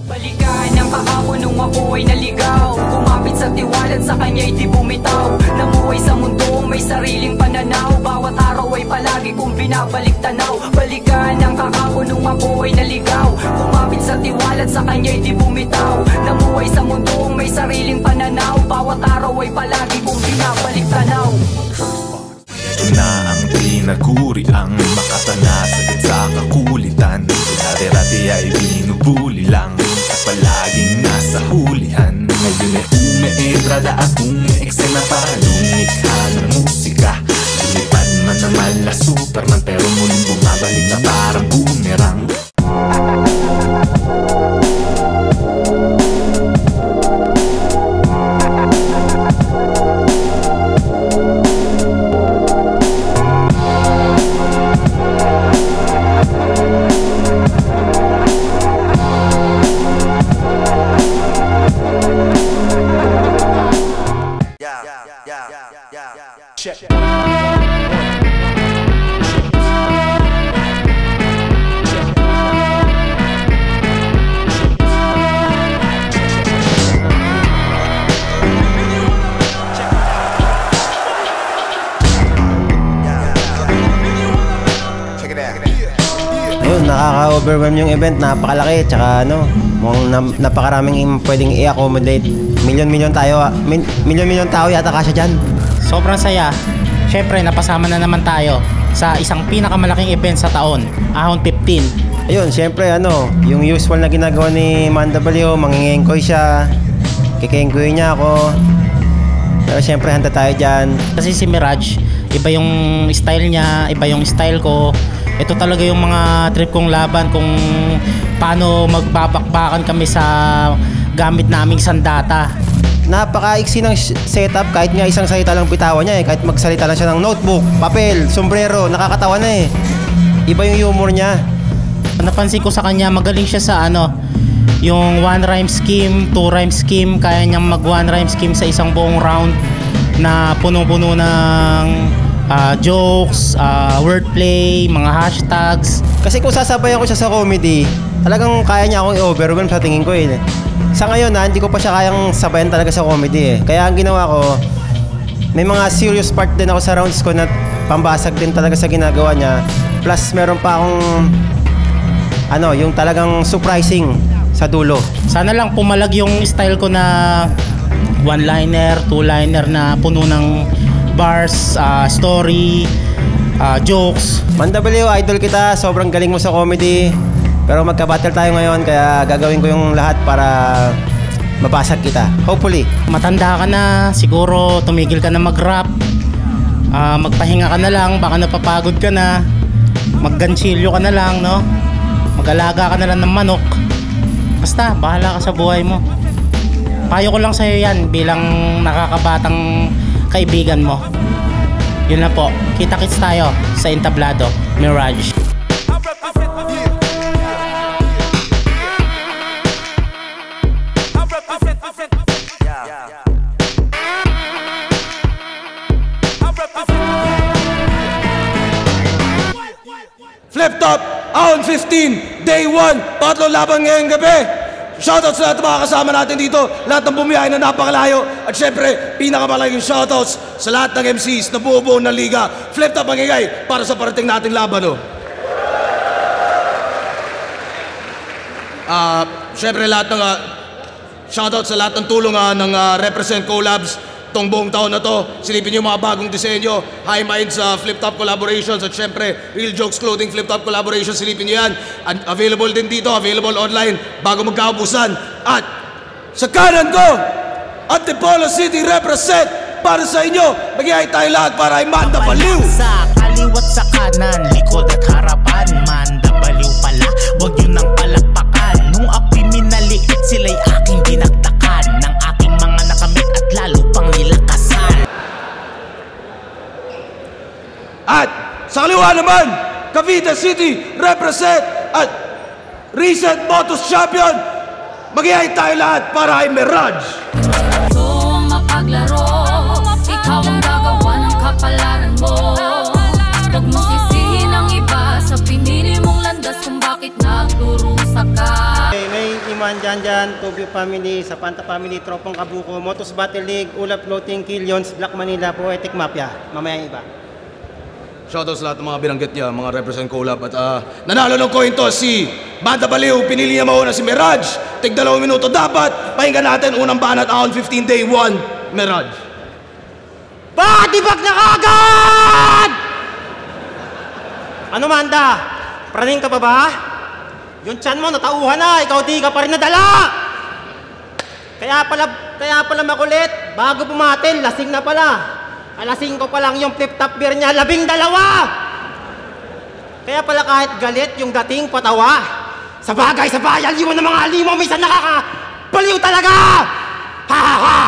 Balikan ang kahapon nung ako ay naligaw, kumapit sa tiwalat, sa kanya'y di bumitaw. Namuhay sa mundong may sariling pananaw, bawat araw ay palagi kong binabalik tanaw. Balikan ang kahapon nung ako ay naligaw, kumapit sa tiwalat, sa kanya'y di bumitaw. Namuhay sa mundong may sariling pananaw, bawat araw ay palagi kong binabalik tanaw. Ito na ang tinaguri, ang makatana sagad sa kakulitan. Dati-dati ay binubuli lang at palaging nasa hulihan. Ngayon ay umeedrada akong eksena para lumikha ng musika. Lumipad man naman na Superman, pero muling bumabalik na parang boomerang. Check. Ayun, nakaka-overwhelm yung event, napakalaki, tsaka ano, napakaraming pwedeng i-accommodate. Milyon-milyon tao yata kasya dyan. Sobrang saya. Siyempre, napasama na naman tayo sa isang pinakamalaking event sa taon, Ahon 15. Ayun, siyempre ano, yung usual na ginagawa ni Manda Baliw, mangingengkoy siya, kikengkoy niya ako. Pero siyempre, handa tayo dyan. Kasi si Mirage, iba yung style niya, iba yung style ko. Ito talaga yung mga trip kong laban, kung paano magbabakbakan kami sa gamit naming sandata. Napaka-iksi ng setup, kahit nga isang salita lang bitawan niya eh. Kahit magsalita lang siya ng notebook, papel, sombrero, nakakatawa na eh. Iba yung humor niya. Napansin ko sa kanya, magaling siya sa ano, yung one rhyme scheme, two rhyme scheme. Kaya niyang mag one rhyme scheme sa isang buong round na punong-puno ng jokes, wordplay, mga hashtags. Kasi kung sasabayan ko siya sa comedy, talagang kaya niya akong i-overwhelm sa tingin ko eh. Sa ngayon hindi ko pa siya kayang sabayan talaga sa comedy eh. Kaya ang ginawa ko, may mga serious part din ako sa rounds ko na pambasag din talaga sa ginagawa niya. Plus meron pa akong ano, yung talagang surprising sa dulo. Sana lang pumalag yung style ko na one-liner, two-liner na puno ng bars, story, jokes. Manda Baliw, idol kita, sobrang galing mo sa comedy. Pero magka-battle tayo ngayon, kaya gagawin ko yung lahat para mabasag kita. Hopefully. Matanda ka na, siguro tumigil ka na mag-rap. Magpahinga ka na lang, baka napapagod ka na. Maggansilyo ka na lang, no? Mag-alaga ka na lang ng manok. Basta, bahala ka sa buhay mo. Payo ko lang sa'yo yan bilang nakakabatang kaibigan mo. Yun na po, kita-kits tayo sa Entablado, Mirage. Flip Top, Ahon 15, Day 1, pangatlong laban ngayong gabi. Shoutouts sa lahat ng mga kasama natin dito, lahat ng bumiyahe na napakalayo. At syempre, pinakamalaking shoutouts sa lahat ng MCs na buo-buo ng liga. Flip Top ang ingay para sa parating nating laban. Syempre, lahat ng shoutouts sa lahat ng tulong ng Represent Collabs tong buong taon na to. Silipin nyo mga bagong disenyo, High Minds Flip Top collaborations, at syempre Real Jokes Clothing Flip Top collaborations. Silipin nyo yan. Available din dito, available online bago magkaubusan. At sa kanan ko, Antipolo City Represent, para sa inyo, mag-iay tayo lahat para ay Manda Baliw. Sa kaliwat sa kanan, likod at harapan, Manda Baliw pala, wag yun ang palakpakan. Nung ako'y minaliit, sila'y aking dinagdakan ng aking mga nakamit at lalo pang nilakasan. At sa kaliwa naman, Cavite City Represent at recent Motos Champion, mag-iay tayo lahat para ay Mirage. Ikaw ang gagawa ng kapalaran mo. Huwag mong sisihin ang iba sa pinili mong landas kung bakit nagdurusa ka. May man dyan, Tubio Family, Sapanta Family, Tropong Kabuko, Motos Battle League, Ulap Floating, Killions, Black Manila, Poetic Mafia. Mamaya yung iba. Shoutouts sa lahat ng mga binanggit niya, mga represent collab. At nanalo ng coin toss si Banda Baliw, pinili niya mauna si Mirage. Tig 2 minuto dapat. Pakinggan natin unang banat on 15 day 1, Mirage. Body bag na kagad! Ano Manda? Praning ka pa ba? Yung tiyan mo, natauhan na. Ikaw di ka pa rin nadala. Kaya pala makulit. Bago pumatil, lasing na pala. Alasing ko pa lang yung flip-top beer niya, 12. Kaya pala kahit galit yung dating patawa. Sa bagay, sa bayal, yun ng mga alimo, minsan nakakabaliw talaga! Ha ha ha!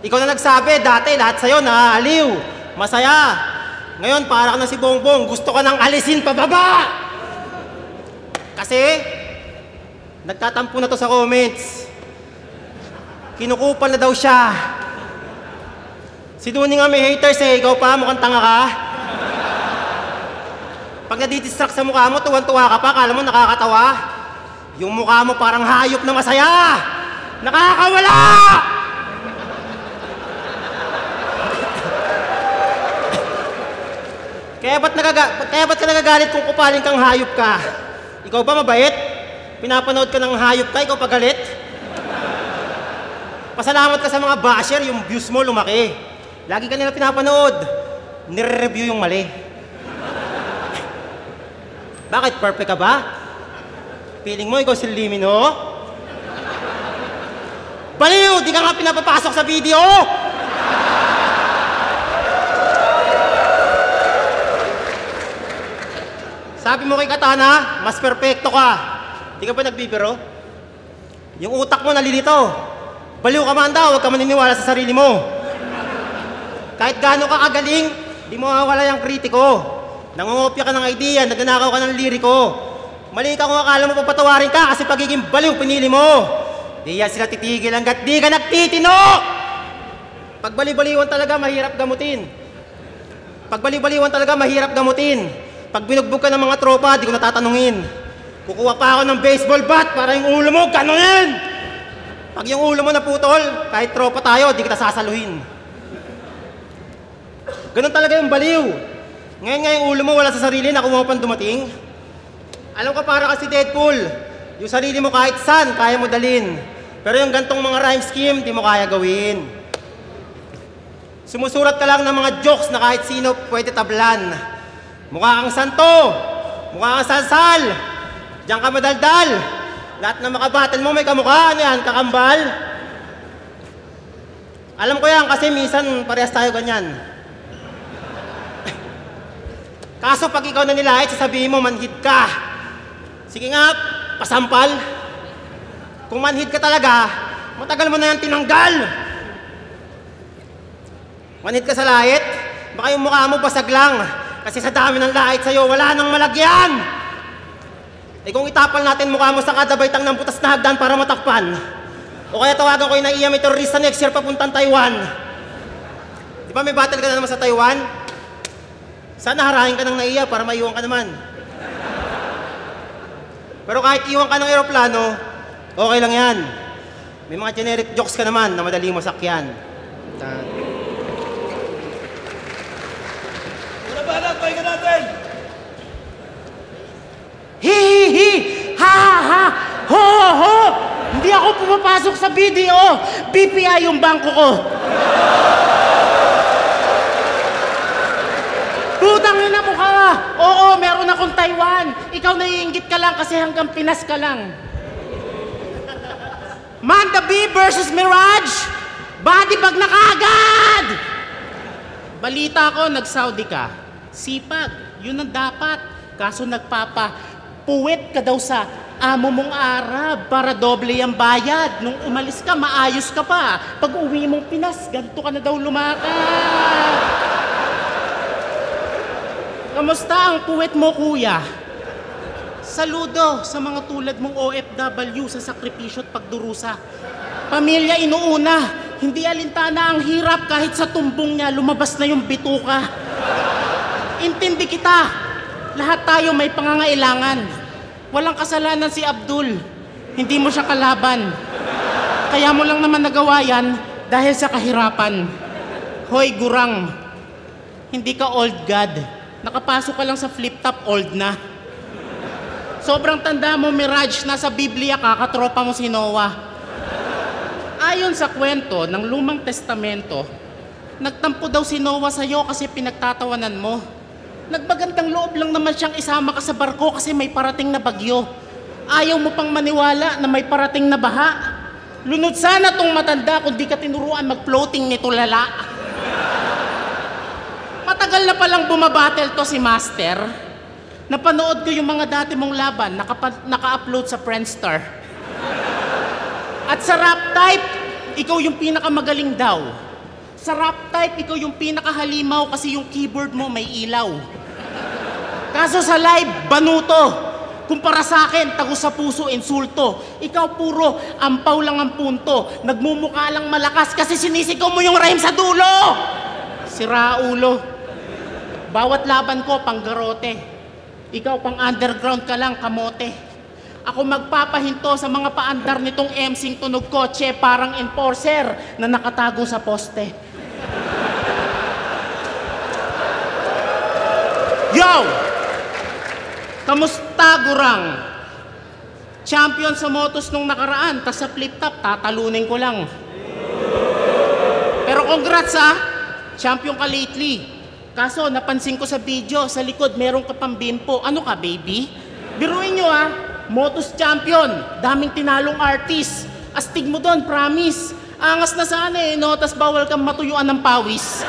Ikaw na nagsabi, dati lahat sa'yo aliw, masaya. Ngayon, para ka na si Bongbong, gusto ka nang alisin pababa! Kasi, nagtatampo na to sa comments. Kinukupal na daw siya. Si Duni nga may haters ikaw pa, mukhang tanga ka. Pag nadidistract sa mukha mo, tuwan-tuwa ka pa, kala mo nakakatawa. Yung mukha mo parang hayop na masaya. Nakakawala! Kaya ba't ka nagagalit kung kupalin kang hayop ka? Ikaw ba mabait? Pinapanood ka ng hayop ka, ikaw pagalit? Pasalamat ka sa mga basher, yung views mo lumaki. Lagi ka nila pinapanood. Nire-review yung mali. Bakit? Perfect ka ba? Feeling mo ikaw si Limino? Baliw! Di ka nga pinapapasok sa video! Sabi mo kay Katana, mas perfecto ka. Di ka ba nagbibiro? Yung utak mo nalilito. Baliw ka man daw, huwag ka maniniwala sa sarili mo. Kahit gaano ka kagaling, di mo mawala yung kritiko. Nangungopya ka ng idea, nagnanakaw ka ng liriko. Mali ka kung akala mo papatawarin ka kasi pagiging baliw pinili mo. Di yan sila titigil hanggat di ka nagtitino! Pag baliw-baliwan talaga, mahirap gamutin. Pag baliw-baliwan talaga, mahirap gamutin. Pag binugbog ka ng mga tropa, di ko natatanungin. Kukuha pa ako ng baseball bat para yung ulo mo, ganunin! Pag yung ulo mo naputol, kahit tropa tayo, di kita sasaluhin. Ganun talaga yung baliw. Ngayon nga yung ulo mo wala sa sarili, nakuha mo pang dumating. Alam ka para kasi Deadpool, yung sarili mo kahit saan, kaya mo dalin. Pero yung gantong mga rhyme scheme, di mo kaya gawin. Sumusurat ka lang ng mga jokes na kahit sino pwede tablan. Mukha kang santo, mukha kang salsal, diyan ka madaldal. Lahat na makabattle mo may kamukha, ano yan, kakambal? Alam ko yan kasi minsan parehas tayo ganyan. Kaso pag ikaw na nilahit, sasabihin mo manhid ka. Sige nga, pasampal. Kung manhid ka talaga, matagal mo na yan tinanggal. Manhid ka sa lahit, baka yung mukha mo basag lang. Kasi sa dami ng lahit sa'yo, wala nang malagyan. Eh kung itapal natin mukha mo sa kada baitang ng butas na hagdan para matakpan. O kaya tawagan ko yung naiya may terorista next year papuntang Taiwan. Di ba may battle ka na naman sa Taiwan? Sana harahin ka ng naiya para maiwan ka naman. Pero kahit iwan ka ng eroplano, okay lang yan. May mga generic jokes ka naman na madali mo sakyan. Banat, pahinga natin! Hi! Ha! Ha! Ho! Ho! Hindi ako pumapasok sa video! BPI yung bangko ko! Putang ina mo ka! Oo, meron akong Taiwan! Ikaw naiinggit ka lang kasi hanggang Pinas ka lang. Manda B versus Mirage! Body bag na kaagad! Balita ko, nag-Saudi ka. Sipag, yun ang dapat. Kaso nagpapa-puwet ka daw sa amo mong Arab para doble ang bayad. Nung umalis ka, maayos ka pa. Pag uwi mong Pinas, ganito ka na daw lumakad. Kamusta ang puwet mo, kuya? Saludo sa mga tulad mong OFW sa sakripisyo at pagdurusa. Pamilya inuuna. Hindi alintana ang hirap kahit sa tumbong niya lumabas na yung bituka. Intindi kita. Lahat tayo may pangangailangan. Walang kasalanan si Abdul. Hindi mo siya kalaban. Kaya mo lang naman nagawa yan dahil sa kahirapan. Hoy, gurang. Hindi ka old god. Nakapasok ka lang sa flip-top, old na. Sobrang tanda mo, Mirage, nasa Biblia ka, katropa mo si Noah. Ayon sa kwento ng Lumang Testamento, nagtampo daw si Noah sa'yo kasi pinagtatawanan mo. Nagbagandang loob lang naman siyang isama ka sa barko kasi may parating na bagyo. Ayaw mo pang maniwala na may parating na baha. Lunod sana tong matanda kung di ka tinuruan mag-floating nito lala. Matagal na palang bumabattle to si Master. Napanood ko yung mga dati mong laban, naka-upload sa Friendster. At sa rap type, ikaw yung pinakamagaling daw. Sa rap type, ikaw yung pinakahalimaw kasi yung keyboard mo may ilaw. Kaso sa live, banuto. Kumpara sa akin, tago sa puso, insulto. Ikaw puro, ampaw lang ang punto. Nagmumukha lang malakas kasi sinisigaw mo yung rhyme sa dulo. Sira ulo. Bawat laban ko, panggarote. Ikaw pang underground ka lang, kamote. Ako magpapahinto sa mga paandar nitong MCing tunog kotse parang enforcer na nakatago sa poste. Yo! Kamusta, gurang? Champion sa motos nung nakaraan, tas sa flip-top, tatalunin ko lang. Pero congrats ha! Champion ka lately. Kaso, napansin ko sa video, sa likod meron ka pang bimpo. Ano ka, baby? Biruin nyo ha! Motos champion, daming tinalong artist. Astig mo doon, promise. Angas na sana eh, no? Tas bawal kang matuyuan ng pawis.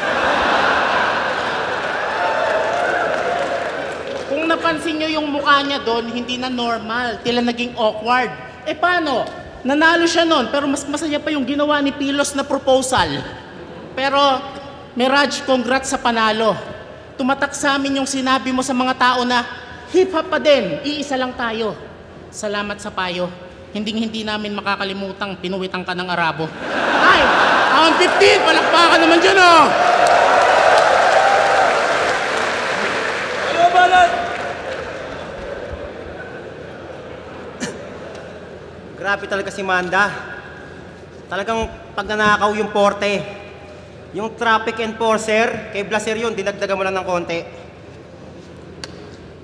Kung napansin nyo yung mukha niya doon, hindi na normal. Tila naging awkward. Eh paano? Nanalo siya noon, pero mas masaya pa yung ginawa ni Pilos na proposal. Pero, Mirage, congrats sa panalo. Tumatak sa amin yung sinabi mo sa mga tao na hip-hop pa din, iisa lang tayo. Salamat sa payo. Hindi namin makakalimutang pinuwitan ka ng Arabo. Ay! Round 15! Palakpakan naman dyan, oh! Ano ba na? Grabe talaga si Manda. Talagang pag nanakaw yung porte, yung traffic enforcer, kay Blaser yun, dinagdagan mo lang ng konti.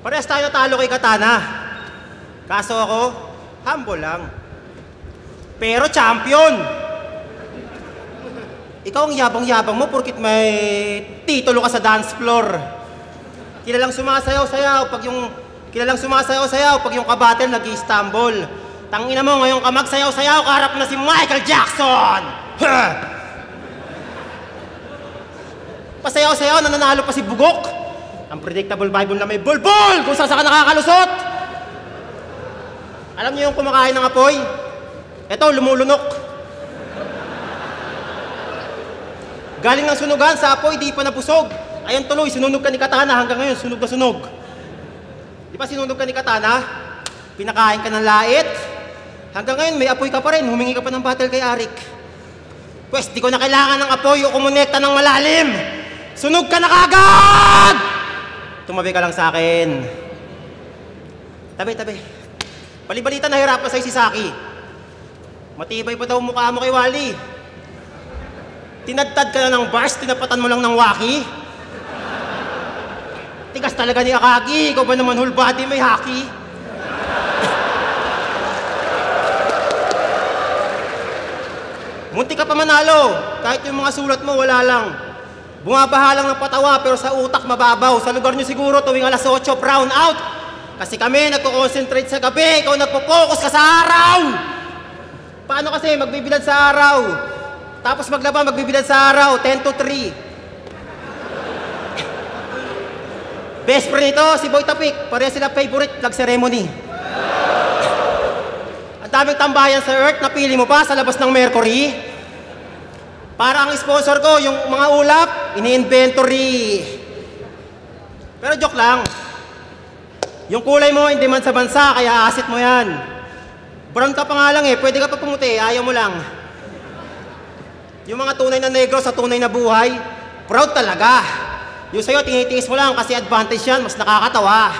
Parehas tayo talo kay Katana. Kaso ako, humble lang. Pero champion! Ikaw ang yabang-yabang mo porkit may titulo ka sa dance floor. Kilalang sumasayaw-sayaw pag yung kabatel nag-i-Istanbul. Tangina mo, ngayon ka magsayaw-sayaw, kaharap na si Michael Jackson! Pasayaw-sayaw, nananalo pa si Bugok. Ang predictable Bible na may bulbul kung saan ka nakakalusot. Alam niyo yung kumakain ng apoy? Ito, lumulunok. Galing ng sunugan sa apoy, di pa nabusog. Ayun tuloy, sinunog ka ni Katana hanggang ngayon, sunog na sunog. Di ba sinunog ka ni Katana? Pinakain ka ng lait. Hanggang ngayon, may apoy ka pa rin. Humingi ka pa ng battle kay Arik. Pwes, di ko na kailangan ng apoy o kumonekta ng malalim. Sunog ka na kagad! Tumabi ka lang sa akin. Tabi. Bali-balita nahirapan sa'yo si Saki. Matibay pa daw mukha mo kay Wally. Tinadtad ka na ng bars, tinapatan mo lang ng waki. Tigas talaga ni Akagi, ikaw ba naman whole body may haki? Munti ka pa manalo, kahit yung mga sulat mo wala lang. Bumabaha lang ng patawa pero sa utak mababaw. Sa lugar nyo siguro tuwing alas 8, brown out. Kasi kami nagko-concentrate sa gabi, ikaw nagpo-focus ka sa araw! Paano kasi magbibilad sa araw? Tapos maglaba, magbibilad sa araw, 10 to 3. Best friend nito, si Boy Tapik. Pareha sila favorite flag ceremony. Ang daming tambayan sa Earth, napili mo pa sa labas ng Mercury. Para ang sponsor ko, yung mga ulap, ini-inventory. Pero joke lang. Yung kulay mo, hindi man sa bansa, kaya asset mo yan. Brown ka pa nga lang eh, pwede ka pa pumuti, ayaw mo lang. Yung mga tunay na negro sa tunay na buhay, proud talaga. Yung sa'yo, tinitiis mo lang kasi advantage yan, mas nakakatawa.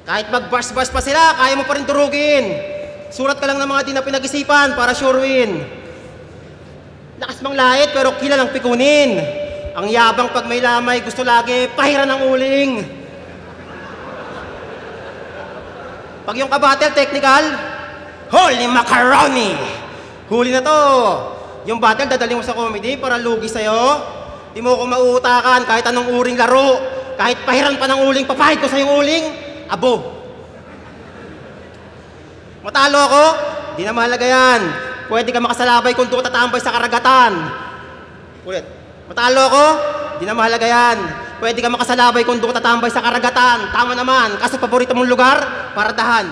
Kahit mag-bars-bars pa sila, kaya mo pa rin durugin. Sulat ka lang ng mga di na pinag-isipan para sure win. Lakas mang lahit pero kilalang pikunin. Ang yabang pag may lamay, gusto lagi pahiran ng uling. Pag yung kabattle technical, holy macaroni! Huli na to! Yung battle dadali mo sa comedy para lugi sa'yo. Di mo ko mauutakan kahit anong uring laro. Kahit pahiran pa ng uling, papahid ko sa'yong uling. Abo. Matalo ako? Di na mahalaga yan. Pwede ka makasalabay kung doon tatambay sa karagatan. Ulit. Matalo ako? Di na mahalaga yan. Pwede ka makasalabay kung doon tatambay sa karagatan. Tama naman. Kaso paborito mong lugar, paradahan.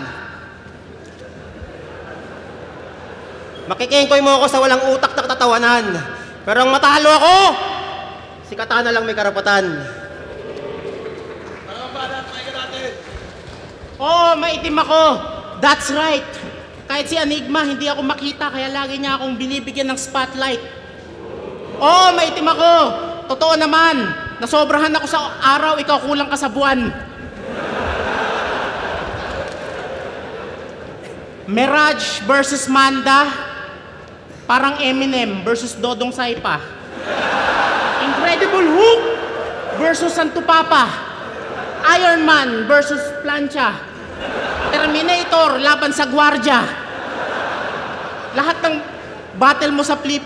Makikengkoy mo ako sa walang utak na katatawanan. Pero ang matalo ako, si Katana lang may karapatan. Oo, maitim ako. That's right. Kahit si Enigma, hindi ako makita, kaya lagi niya akong binibigyan ng spotlight. Oo, maitim ako. Totoo naman. Nasobrahan ako sa araw, ikaw kulang ka sa buwan. Mirage versus Manda, parang Eminem versus Dodong Saipa. Incredible Hulk versus Santo Papa. Iron Man versus Plancha. Terminator laban sa Guardia. Lahat ng battle mo sa flip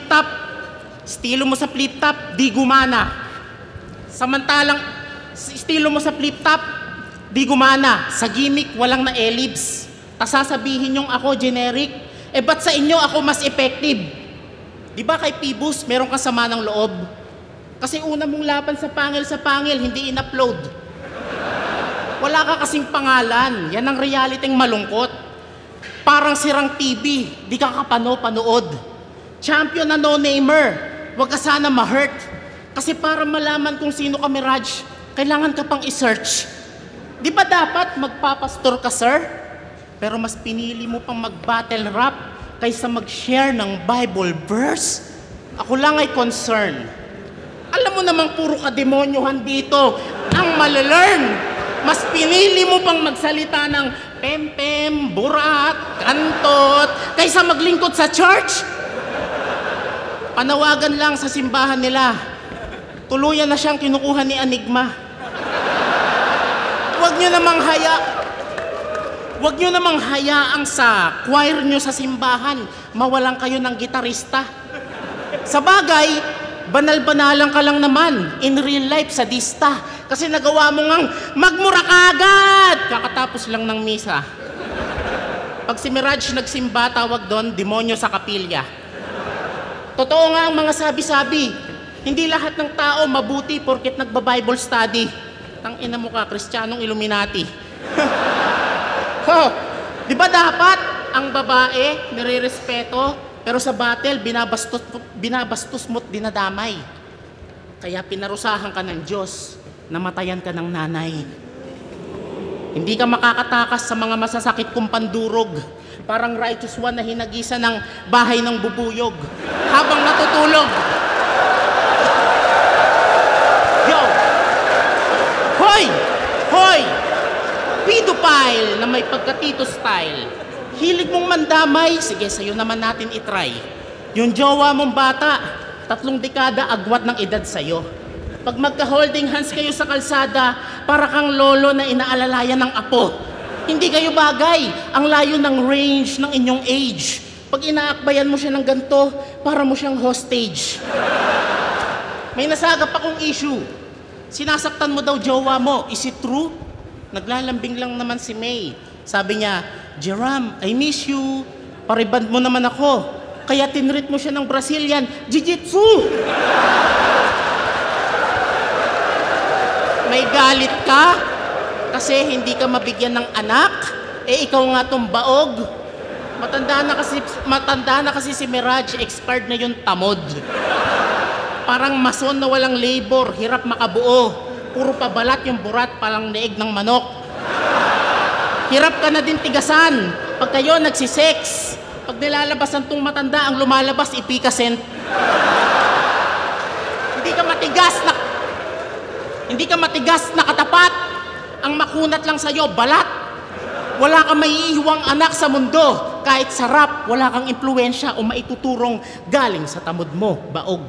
top, estilo mo sa flip top, di gumana. Samantalang estilo mo sa flip top, di gumana. Sa gimmick, walang na ellipse. Tas sasabihin yung ako generic, eh ba't sa inyo ako mas effective? Di ba kay Pibus, meron kang sama ng loob? Kasi una mong laban sa pangil, hindi in-upload. Wala ka kasing pangalan. Yan ang realityng malungkot. Parang sirang TV, di ka kapano-panood. Champion na no-namer, wag ka sana ma-hurt. Kasi para malaman kung sino ka, Mirage, kailangan ka pang i-search. Di ba dapat magpapastor ka, sir? Pero mas pinili mo pang mag-battle rap kaysa mag-share ng Bible verse? Ako lang ay concern. Alam mo namang puro ka-demonyohan dito ang malalearn. Mas pinili mo pang magsalita ng pem-pem, burat, kantot, kaysa maglingkod sa church? Panawagan lang sa simbahan nila. Tuluyan na siyang kinukuha ni Enigma. Huwag nyo namang hayaang sa choir nyo sa simbahan, mawalan kayo ng gitarista. Sa bagay, banal-banalan ka lang naman, in real life, sadista. Kasi nagawa mo ngang magmura kagad kakatapos lang ng misa. Pag si Mirage nagsimba, tawag doon, demonyo sa kapilya. Totoo nga ang mga sabi-sabi. Hindi lahat ng tao mabuti porket nagba-Bible study. Tangina mo ka, Kristiyanong Illuminati. Di ba dapat ang babae nire-respeto, pero sa battle, binabastos mo't dinadamay. Kaya pinarusahan ka ng Diyos, namatayan ka ng nanay. Hindi ka makakatakas sa mga masasakit kong pandurog. Parang righteous one na hinagisa ng bahay ng bubuyog habang natutulog. Yo! Hoy! Hoy! Pedophile na may pagkatito style. Hilig mong mandamay, sige sa'yo naman natin itry. Yung jowa mong bata, 3 dekada agwat ng edad sa'yo. Pag magka-holding hands kayo sa kalsada, para kang lolo na inaalalayan ng apo. Hindi kayo bagay, ang layo ng range ng inyong age. Pag inaakbayan mo siya ng ganito, para mo siyang hostage. May nasagap akong issue. Sinasaktan mo daw jowa mo, is it true? Naglalambing lang naman si May. Sabi niya, Jerome, I miss you. Pariband mo naman ako. Kaya tinreat mo siya ng Brazilian Jiu-Jitsu. May galit ka kasi hindi ka mabigyan ng anak. Eh ikaw nga tong baog. Matanda na kasi si Mirage, expired na yung tamod. Parang mason na walang labor, hirap makabuo. Puro pabalat yung burat, palang leeg ng manok. Hirap ka na din tigasan pag kayo nagsisex. Pag nilalabasan tong matanda, ang lumalabas ipikasent. Hindi ka matigas na katapat. Ang makunat lang sa'yo, balat. Wala kang maiiwang anak sa mundo. Kahit sarap, wala kang impluensya o maituturong galing sa tamod mo, baog.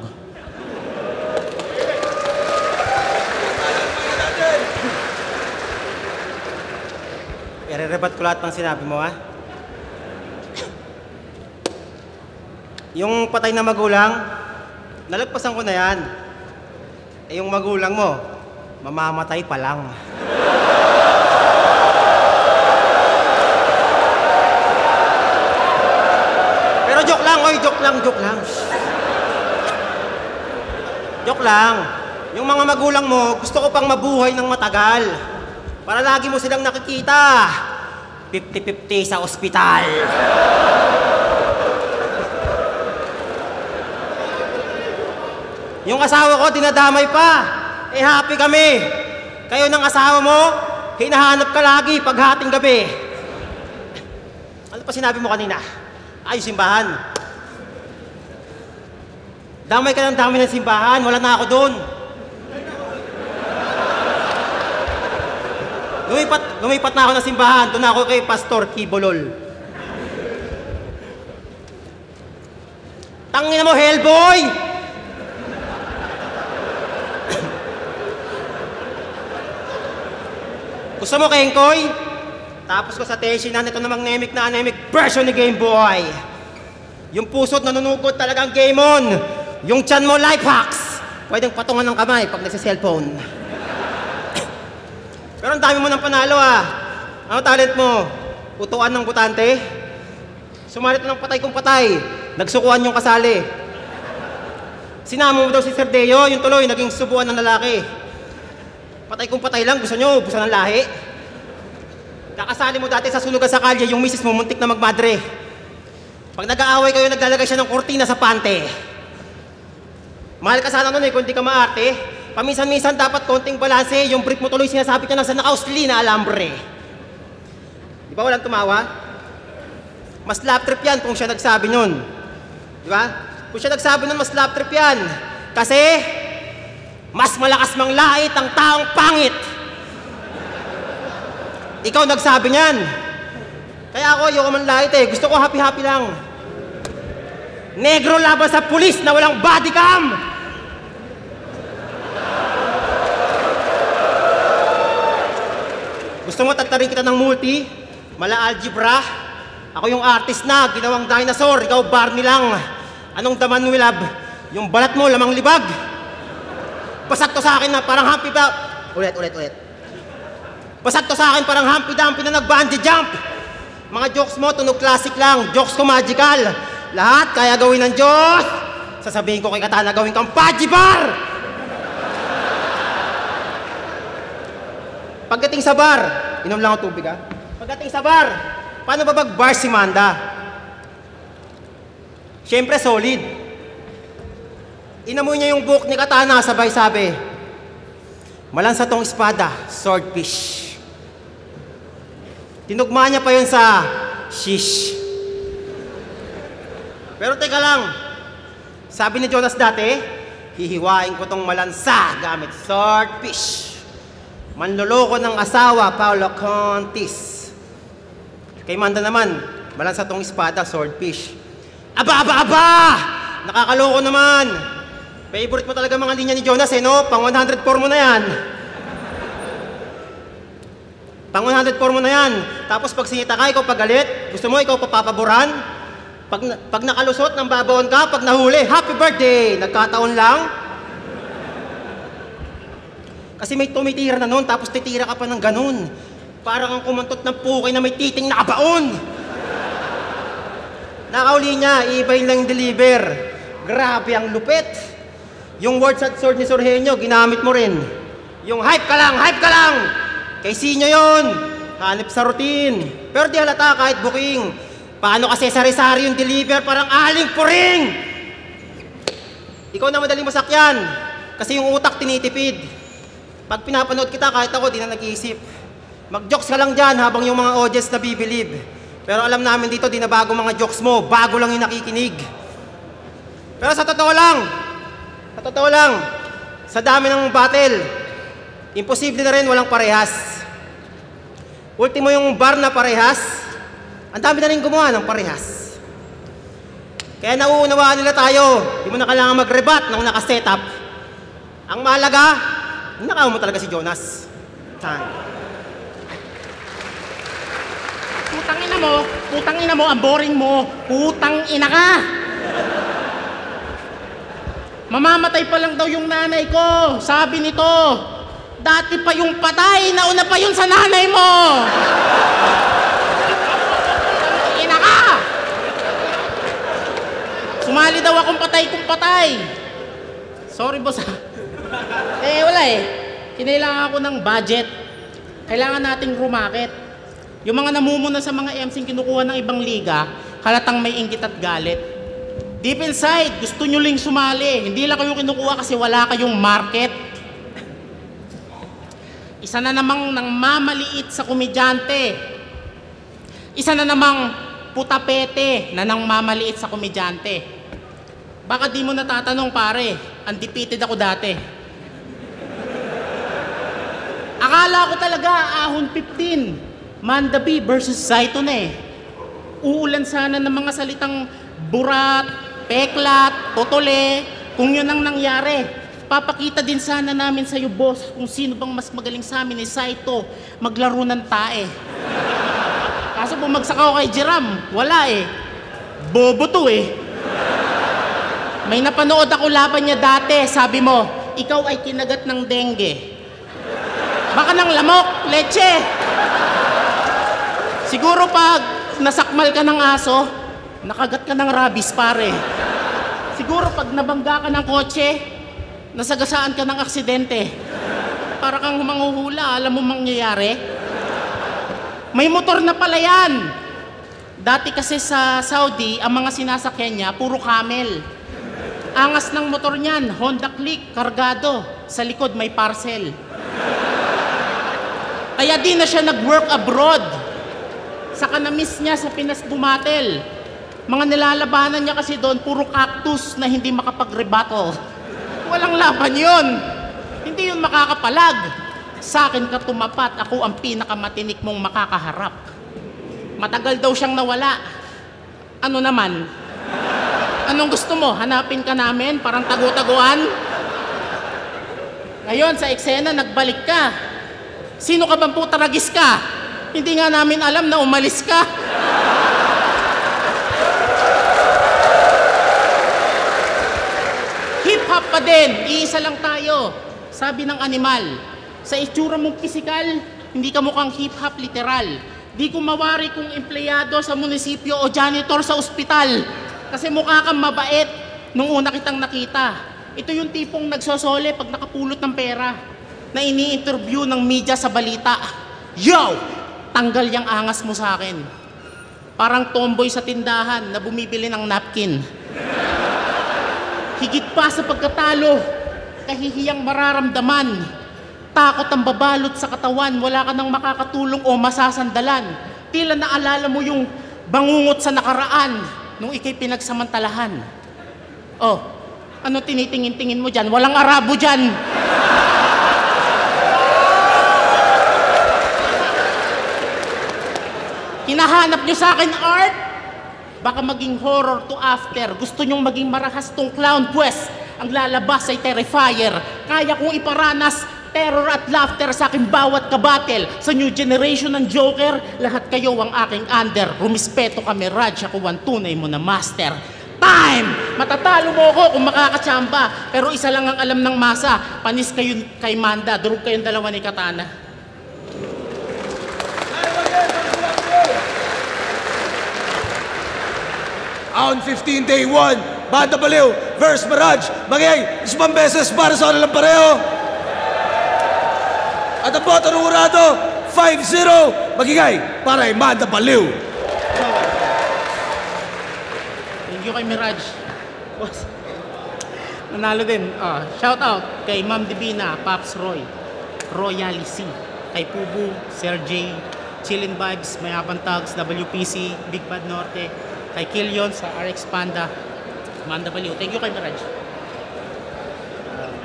Irerebat ko lahat ng sinabi mo, ha? Yung patay na magulang, nalagpasan ko na yan. Eh, yung magulang mo, mamamatay pa lang. Pero joke lang, oy, joke lang. Joke lang. Yung mga magulang mo, gusto ko pang mabuhay ng matagal. Para lagi mo silang nakikita. 50-50 sa ospital. Yung asawa ko, dinadamay pa. Eh, happy kami. Kayo ng asawa mo, hinahanap ka lagi paghating gabi. Ano pa sinabi mo kanina? Ay, simbahan. Damay ka ng damay ng simbahan. Wala na ako doon. Lumipat na ako ng simbahan. Doon ako kay Pastor Kibolol. Tangina mo, Hellboy! Gusto mo, Kengkoy? Tapos ko sa tensionan, ito namang anemic na anemic version ni Game Boy. Yung puso't nanunugod talagang game on. Yung tiyan mo, life hacks. Pwedeng patungan ng kamay pag nagsa-cellphone. Pero ang dami mo ng panalo, ah. Ano talent mo? Utuan ng butante? Sumalit ng patay kung patay. Nagsukuan yung kasali. Sinama mo daw si Sir Deo, yung tuloy, naging subuan ng lalaki. Patay kung patay lang, gusto nyo, ubusan ng lahi. Kakasali mo dati sa sunugan sa kalye, yung misis mo muntik na magmadre. Pag nag-aaway kayo, naglalagay siya ng kortina sa pante. Mahal ka sana nun eh, kung di ka maarte. Paminsan-minsan dapat konting balanse, yung brief mo tuloy sinasabi ka ng sa nakausli na alambre. Di ba walang tumawa? Mas lap trip yan kung siya nagsabi nun. Di ba? Kung siya nagsabi nun, mas lap trip yan. Kasi, mas malakas mang lait ang taong pangit. Ikaw nagsabi niyan. Kaya ako, ayoko man lait eh. Gusto ko happy-happy lang. Negro laban sa pulis na walang body cam. Gusto mo tatarin kita ng multi? Mala algebra? Ako yung artist na, ginawang dinosaur. Ikaw Barney lang. Anong daman mo, lab? Yung balat mo, lamang libag. Basag to sa akin na parang Humpty Ulit. Basag to sa akin parang Humpty Dumpty na nag-bungee jump. Mga jokes mo, tunog classic lang. Jokes ko magical. Lahat kaya gawin ng Diyos. Sasabihin ko kay Katana, gawin kang Paji Bar. Pagdating sa bar, inom lang ang tubig, ha? Pagdating sa bar, paano ba mag-bar si Manda? Siyempre, solid. Inamoy niya yung book ni Katana, sabay sabi, malansa tong espada, swordfish. Tinugma niya pa yun sa shish. Pero teka lang, sabi ni Jonas dati, hihiwain ko tong malansa gamit swordfish. Manloloko ng asawa, Paolo Contis. Kay Manda naman, malansa tong espada, swordfish. Aba! Nakakaloko naman. Favorite mo talaga mga linya ni Jonas eh, no? Pang 104 mo na yan. Pang 104 mo na yan. Tapos pag sinita ka, ikaw pagalit. Gusto mo, ikaw papapaboran. Pag nakalusot, nang babaon ka. Pag nahuli, happy birthday! Nagkataon lang. Kasi may tumitira na nun, tapos titira ka pa ng ganun. Parang ang kumantot ng pukay na may titing nakabaon. Nakauli niya, iba lang deliver. Grabe ang lupit. Yung words at sword ni Sorhenyo, ginamit mo rin. Yung hype ka lang! Kay Sinyo yun. Hanip sa routine. Pero di halata kahit booking. Paano kasi sari-sari yung deliver parang aling puring? Ikaw na madaling masakyan. Kasi yung utak tinitipid. Pag pinapanood kita, kahit ako, di na nag-iisip. Mag-jokes ka lang dyan habang yung mga audience na bibilib. Pero alam namin dito, di na bago mga jokes mo. Bago lang yung nakikinig. Pero sa totoo lang, sa dami ng battle, imposible na rin walang parehas. Ultimo yung bar na parehas. Ang dami na rin gumawa ng parehas. Kaya nauunawaan nila tayo. Di mo na kailangan mag-rebat nang nakasetup. Ang mahalaga, nakaw mo talaga si Jonas. Putang ina mo, ang boring mo. Putang ina ka! Mamamatay pa lang daw yung nanay ko. Sabi nito, dati pa yung patay, nauna pa yun sa nanay mo. Ina ka! Sumali daw akong patay kung patay. Sorry boss. Wala eh. Kinailangan ako ng budget. Kailangan nating rumakit. Yung mga namumuna sa mga MCing kinukuha ng ibang liga, halatang may inggit at galit. Deep inside, gusto nyo ling sumali. Hindi lang kayo kinukuha kasi wala kayong market. Isa na namang nang mamaliit sa komedyante. Isa na namang putapete na nang mamaliit sa komedyante. Baka di mo natatanong pare, undefeated ako dati. Akala ko talaga ahon 15, Mandabi versus Zayton eh. Uulan sana ng mga salitang burat, peklat, totole, kung yun ang nangyari. Papakita din sana namin sa'yo, boss, kung sino bang mas magaling sa amin ni Saito maglaro ng tae. Kaso bumagsak ako kay Jeram, wala eh. Bobo to eh. May napanood ako laban niya dati, sabi mo, ikaw ay kinagat ng dengue. Baka ng lamok, leche. Siguro pag nasakmal ka ng aso, nakagat ka ng rabies, pare. Siguro pag nabangga ka ng kotse, nasagasaan ka ng aksidente. Para kang manghuhula, alam mo mangyayari? May motor na pala yan. Dati kasi sa Saudi, ang mga sinasakyan niya, puro camel. Angas ng motor niyan, Honda Click, kargado. Sa likod may parcel. Kaya di na siya nag-work abroad. Saka na-miss niya sa Pinas bumatel. Mga nilalabanan niya kasi doon, puro cactus na hindi makapag-rebuttal. Walang laban yun. Hindi yun makakapalag. Sa akin ka tumapat, ako ang pinakamatinik mong makakaharap. Matagal daw siyang nawala. Ano naman? Anong gusto mo? Hanapin ka namin? Parang tagu-taguan? Ngayon, sa eksena, nagbalik ka. Sino ka bang putaragis ka? Hindi nga namin alam na umalis ka. Hip-hop pa din, iisa lang tayo. Sabi ng animal, sa itsura mong pisikal, hindi ka mukhang hip-hop literal. Di ko mawari kung empleyado sa munisipyo o janitor sa ospital. Kasi mukha kang mabait nung una kitang nakita. Ito yung tipong nagsosole pag nakapulot ng pera na ini-interview ng media sa balita. Yo! Tanggal yung angas mo sa akin. Parang tomboy sa tindahan na bumibili ng napkin. Higit pa sa pagkatalo, kahihiyang mararamdaman. Takot ang babalot sa katawan, wala ka nang makakatulong o masasandalan. Tila naalala mo yung bangungot sa nakaraan nung ikay pinagsamantalahan. Oh, ano tinitingin-tingin mo dyan? Walang Arabo dyan. Hinahanap nyo sa akin art? Baka maging horror to after. Gusto nyong maging marahas tong clown quest. Ang lalabas ay terrifier. Kaya kong iparanas terror at laughter sa aking bawat kabatel. Sa new generation ng Joker, lahat kayo ang aking under. Rumispeto kami, Raj, ako ang tunay mo na master. Time! Matatalo mo ako kung makakatsamba. Pero isa lang ang alam ng masa. Panis kayo kay Manda, durog kayong dalawa ni Katana. On 15 day 1, Banda Baliw versus Mirage. Magigay, isang beses para sa kanilang pareho. At ang boto ng urado, 5-0, magigay para kay Banda Baliw. Thank you kay Mirage. Nanalo din. Shout out kay Ma'am Divina, Paps Roy, Royally C, kay Pubu, Sir J, Chillin Vibes, Mayabang Tugs, WPC, Big Bad Norte, kay Killion sa RX Panda, Manda Baliw. Thank you kay Mirage.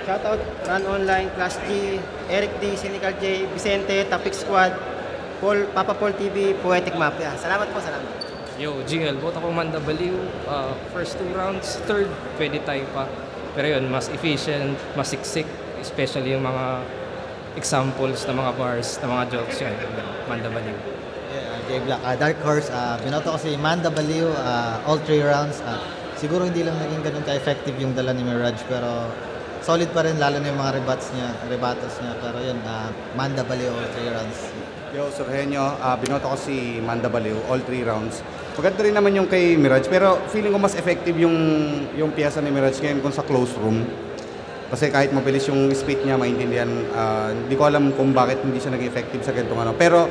Shoutout, Run Online, Class G, Eric D, Cynical J, Vicente, Topic Squad, Papa Paul TV, Poetic Mafia. Salamat po, salamat. Yo, GL, vote ako Manda Baliw. First 2 rounds, third, pwede tayo pa. Pero yun, mas efficient, mas siksik, especially yung mga examples ng mga bars, ng mga jokes yan. Manda Baliw. J Black, Dark Horse, binoto ko si Manda Baliw, all 3 rounds. Siguro hindi lang naging ganun ka-effective yung dala ni Mirage, pero solid pa rin, lalo na yung mga rebatos niya. Pero yun, Manda Baliw, all 3 rounds. Yo, Sir Henyo, binoto ko si Manda Baliw, all 3 rounds. Maganda rin naman yung kay Mirage, pero feeling ko mas effective yung piyesa ni Mirage ngayon kung sa close room. Kasi kahit mabilis yung speed niya, maintindihan, hindi ko alam kung bakit hindi siya naging effective sa ganitong ano. Pero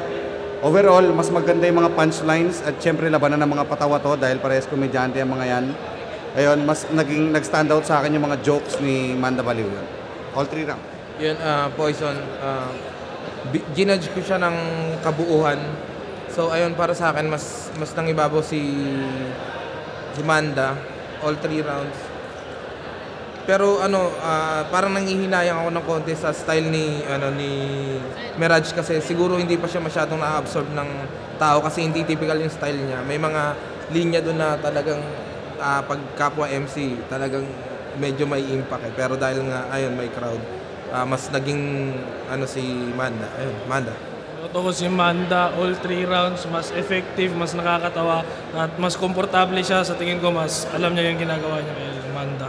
overall, mas maganda yung mga punchlines at syempre labanan ng mga patawa to dahil parehas komedyante ang mga yan. Ayun, mas nag-stand out sa akin yung mga jokes ni Manda Baliw yun. All 3 rounds. Yun, Poison. Ginudge ko siya ng kabuuhan. So ayun, para sa akin mas nangibabaw si Manda, all 3 rounds. Pero parang nangihinayang ako ng konti sa style ni Mirage kasi siguro hindi pa siya masyadong na-absorb ng tao kasi hindi typical yung style niya. May mga linya doon na talagang pag kapwa MC talagang medyo may impact pero dahil nga ayun may crowd mas naging si Manda. Ayun, Manda. Ito ko si Manda, all 3 rounds, mas effective, mas nakakatawa, at mas komportable siya. Sa tingin ko, mas alam niya yung ginagawa niya kay Manda.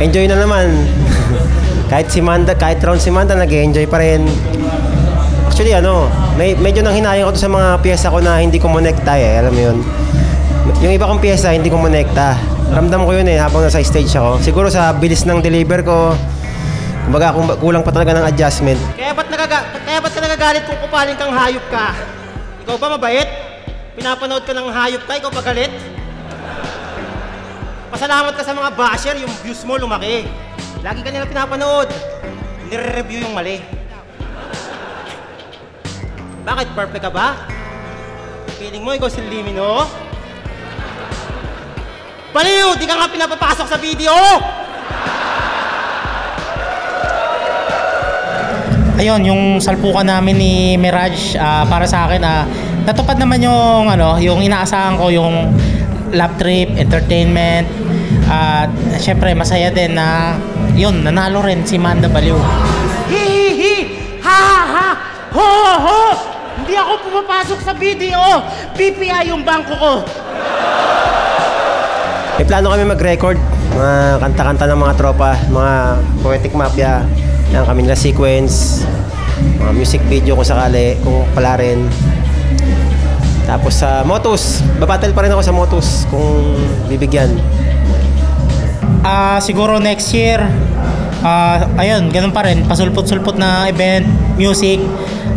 Enjoy na naman. kahit round si Manda, nag-enjoy pa rin. Actually, medyo nang hinayang ko to sa mga piyesa ko na hindi ko monekta alam mo yun. Yung iba kong piyesa, hindi ko monekta. Ramdam ko yun habang nasa stage ako. Siguro sa bilis ng deliver ko, kumbaga kulang pa talaga ng adjustment. Kaya ba't ka nagagalit kung kupaling kang hayop ka? Ikaw ba mabait? Pinapanood ka ng hayop ka, ikaw pagalit? Pasalamat ka sa mga basher, yung views mo lumaki. Lagi ka nila pinapanood. Nire-review yung mali. Bakit? Perfect ka ba? Feeling mo ikaw si Limino? Baliw! Di ka nga pinapapasok sa video! Ayun, yung salpukan namin ni Mirage, para sa akin, natupad naman yung inaasahan ko, yung lap trip, entertainment, at syempre masaya din na yun, nanalo rin si Manda Baliw. Hihihi! Ha ha! Ho ho! Hindi ako pumapasok sa video! PPI yung bangko ko! May plano kami mag-record, mga kanta-kanta ng mga tropa, mga Poetic Mafia. Yan kami nila sequence, mga music video kung sakali, kung pala rin. Tapos sa Motus, babattle pa rin ako sa Motus kung bibigyan. Siguro next year, ayun, ganun pa rin, pasulpot-sulpot na event, music.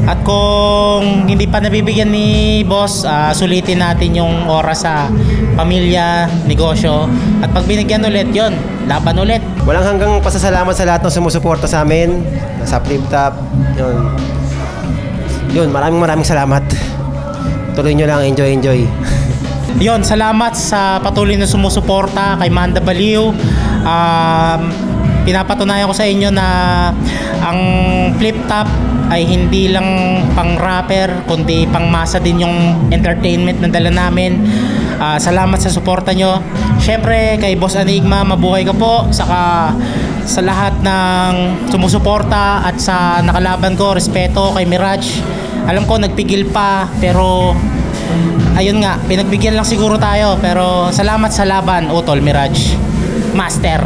At kung hindi pa nabibigyan ni boss, sulitin natin yung oras sa pamilya, negosyo. At pag binigyan ulit, yun, laban ulit. Walang hanggang pasasalamat sa lahat ng sumusuporta sa amin, sa Flip Top. Yun, maraming salamat. Tuloy nyo lang, enjoy. Yun, salamat sa patuloy na sumusuporta kay Manda Baliw. Pinapatunayan ko sa inyo na ang Flip Top ay hindi lang pang rapper kundi pang masa din yung entertainment na dala namin. Salamat sa suporta nyo. Syempre kay Boss Enigma, mabuhay ka po. Saka sa lahat ng sumusuporta at sa nakalaban ko, respeto kay Mirage. Alam ko nagpigil pa pero ayun nga, pinagbigyan lang siguro tayo. Pero salamat sa laban, Utol Mirage Master.